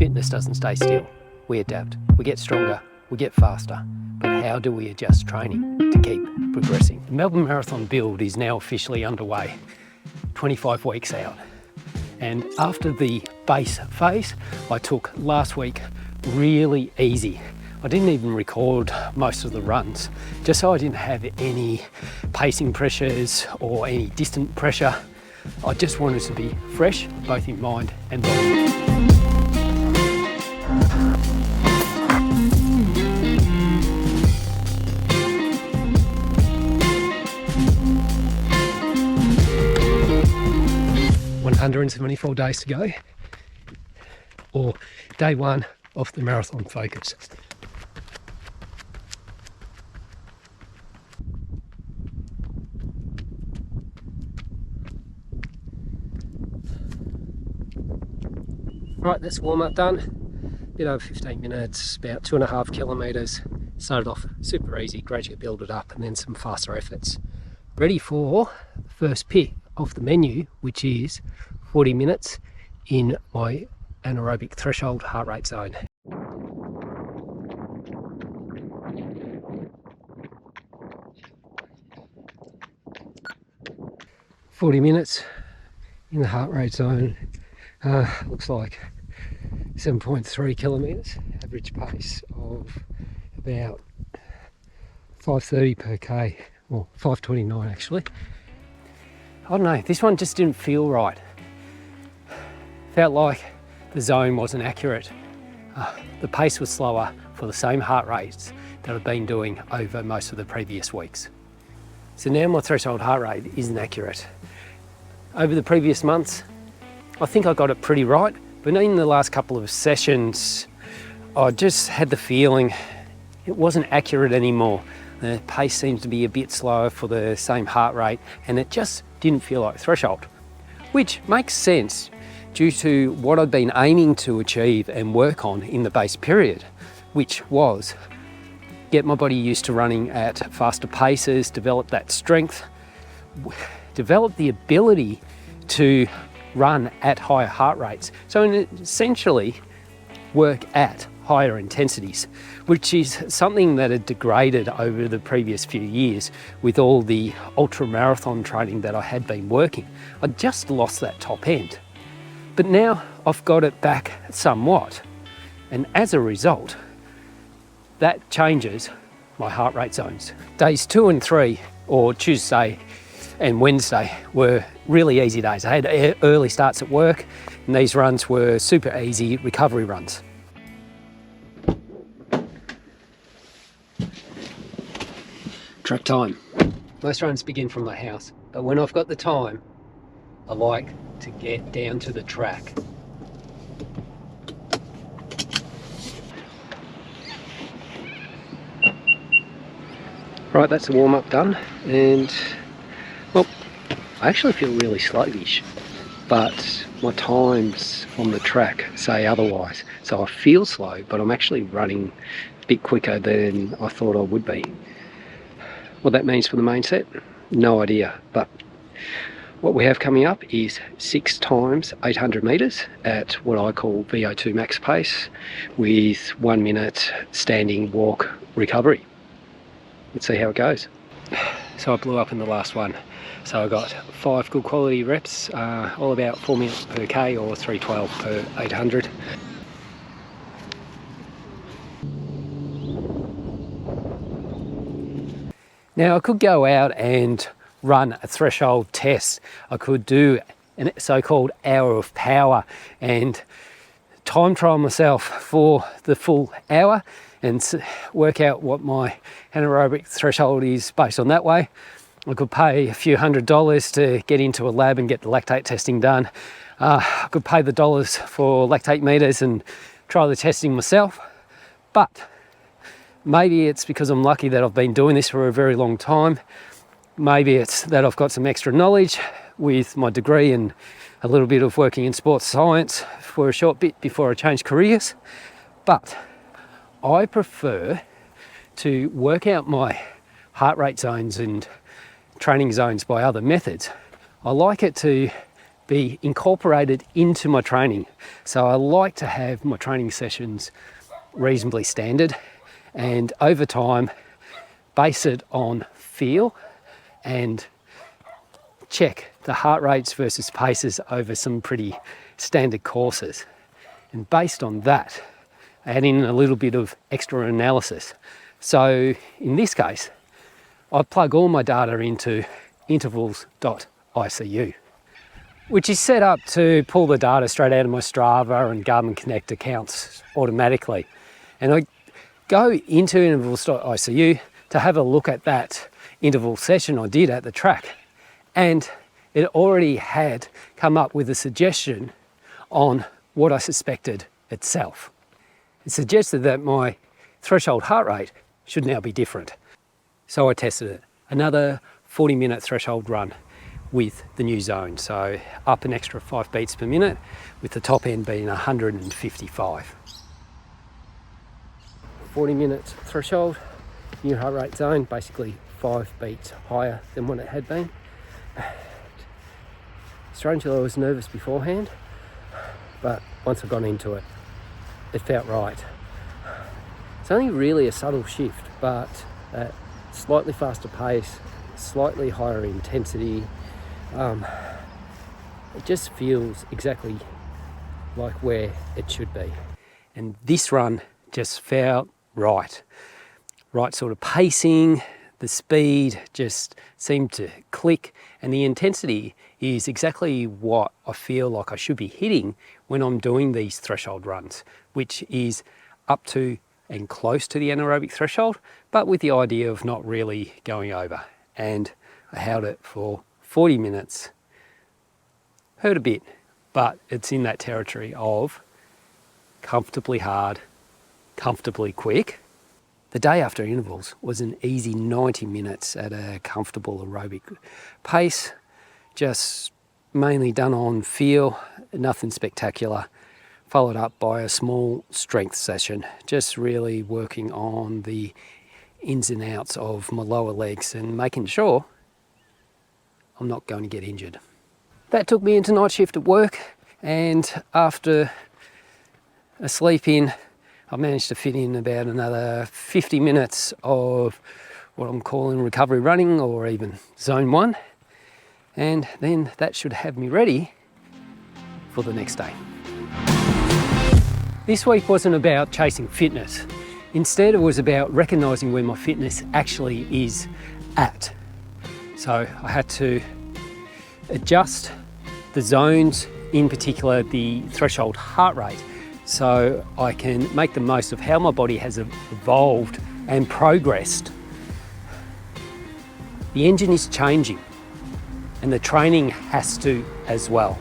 fitness doesn't stay still. We adapt, we get stronger, we get faster. But how do we adjust training to keep progressing? The Melbourne Marathon build is now officially underway, 25 weeks out. And after the base phase, I took last week really easy. I didn't even record most of the runs, just so I didn't have any pacing pressures or any distant pressure. I just wanted to be fresh, both in mind and body. ...174 days to go, or day one of the marathon focus. Right, that's warm up done. A bit over 15 minutes, about 2.5 kilometres. Started off super easy, gradually build it up, and then some faster efforts. Ready for the first pick of the menu, which is 40 minutes in my anaerobic threshold heart rate zone. ...40 minutes in the heart rate zone. Looks like 7.3 kilometres, average pace of about 5:30 per k, or 5:29 actually. I don't know, this one just didn't feel right. Felt like the zone wasn't accurate. The pace was slower for the same heart rates that I've been doing over most of the previous weeks. So now my threshold heart rate isn't accurate. Over the previous months, I think I got it pretty right, but in the last couple of sessions, I just had the feeling it wasn't accurate anymore. The pace seems to be a bit slower for the same heart rate, and it just didn't feel like threshold, which makes sense due to what I'd been aiming to achieve and work on in the base period, which was get my body used to running at faster paces, develop that strength, develop the ability to run at higher heart rates. So essentially work at higher intensities, which is something that had degraded over the previous few years with all the ultra marathon training that I had been working. I just lost that top end. But now I've got it back somewhat. And as a result, that changes my heart rate zones. Days 2 and 3, or Tuesday and Wednesday, were really easy days. I had early starts at work, and these runs were super easy recovery runs. Track time. Most runs begin from my house, but when I've got the time, I like to get down to the track. Right, that's the warm-up done, and well, I actually feel really sluggish, but my times on the track say otherwise. So I feel slow, but I'm actually running a bit quicker than I thought I would be. What that means for the main set, no idea, but what we have coming up is 6 times 800 metres at what I call VO2 max pace with 1 minute standing walk recovery. Let's see how it goes. So I blew up in the last one. So I got 5 good quality reps, all about 4 minutes per K or 3:12 per 800. Now I could go out and run a threshold test. I could do a so-called hour of power and time trial myself for the full hour and work out what my anaerobic threshold is based on that way. I could pay a few $100s to get into a lab and get the lactate testing done. I could pay the dollars for lactate meters and try the testing myself. But maybe it's because I'm lucky that I've been doing this for a very long time. Maybe it's that I've got some extra knowledge with my degree and a little bit of working in sports science for a short bit before I changed careers. But I prefer to work out my heart rate zones and training zones by other methods. I like it to be incorporated into my training. So I like to have my training sessions reasonably standard, and over time base it on feel and check the heart rates versus paces over some pretty standard courses. And based on that, add in a little bit of extra analysis. So in this case, I plug all my data into intervals.icu, which is set up to pull the data straight out of my Strava and Garmin Connect accounts automatically. And I go into intervals.icu to have a look at that interval session I did at the track. And it already had come up with a suggestion on what I suspected itself. It suggested that my threshold heart rate should now be different. So I tested it. Another 40-minute threshold run with the new zone. So up an extra 5 beats per minute, with the top end being 155. 40 minutes threshold, new heart rate zone, basically 5 beats higher than what it had been. Strangely, I was nervous beforehand, but once I got into it, it felt right. It's only really a subtle shift, but at slightly faster pace, slightly higher intensity, it just feels exactly like where it should be. And this run just felt right. Right sort of pacing, the speed just seemed to click, and the intensity is exactly what I feel like I should be hitting when I'm doing these threshold runs, which is up to and close to the anaerobic threshold, but with the idea of not really going over. And I held it for 40 minutes, hurt a bit, but it's in that territory of comfortably hard, comfortably quick. The day after intervals was an easy 90 minutes at a comfortable aerobic pace, just mainly done on feel, nothing spectacular, followed up by a small strength session, just really working on the ins and outs of my lower legs and making sure I'm not going to get injured. That took me into night shift at work, and after a sleep in, I managed to fit in about another 50 minutes of what I'm calling recovery running, or even zone 1. And then that should have me ready for the next day. This week wasn't about chasing fitness. Instead, it was about recognizing where my fitness actually is at. So I had to adjust the zones, in particular the threshold heart rate, so I can make the most of how my body has evolved and progressed. The engine is changing, and the training has to as well.